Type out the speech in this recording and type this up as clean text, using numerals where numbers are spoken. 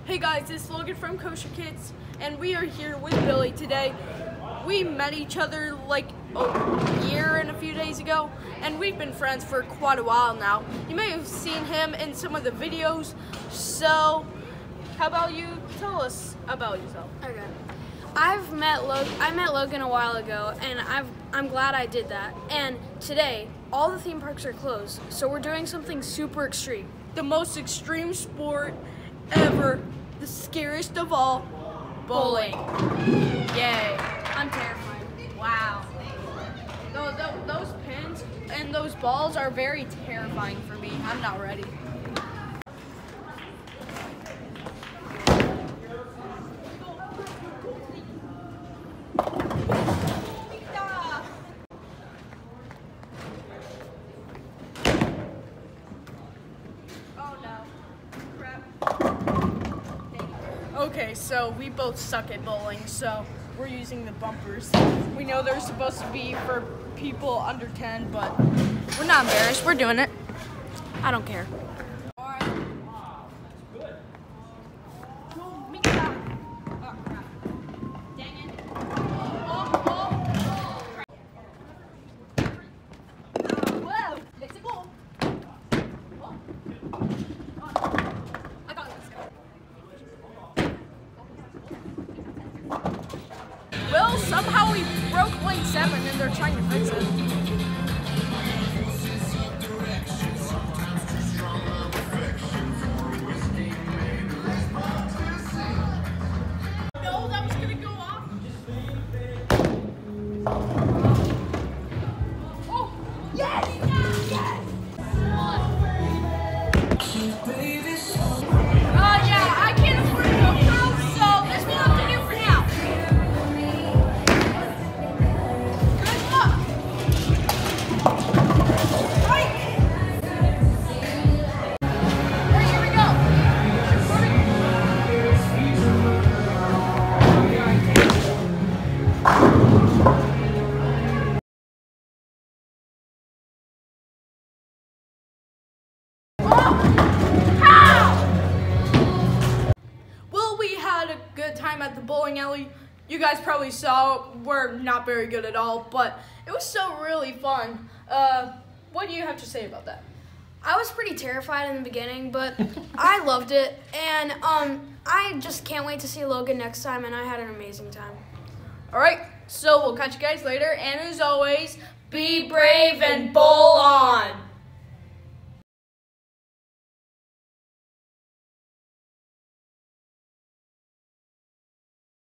Hey guys, it's Logan from Koaster Kids, and we are here with Billy today. We met each other like a year and a few days ago, and we've been friends for quite a while now. You may have seen him in some of the videos, so how about you tell us about yourself? Okay. I met Logan a while ago, and I'm glad I did that. And today, all the theme parks are closed, so we're doing something super extreme. The most extreme sport ever, the scariest of all, bowling. Yay. I'm terrified. Wow. Those pins and those balls are very terrifying for me. I'm not ready. Okay, so we both suck at bowling, so we're using the bumpers. We know they're supposed to be for people under 10, but we're not embarrassed. We're doing it. I don't care. Well, somehow we broke lane 7 and they're trying to fix it. No, that was gonna go off. Oh, yes! Yes! Yeah, I can't afford to go pro, so this will have to do for now. Good luck. Right. Alright, here we go. Well, we had a good time at the bowling alley. You guys probably saw we're not very good at all, but it was still really fun. What do you have to say about that? I was pretty terrified in the beginning, but I loved it, and I just can't wait to see Logan next time, and I had an amazing time. Alright, so we'll catch you guys later, and as always, be brave and bowl on!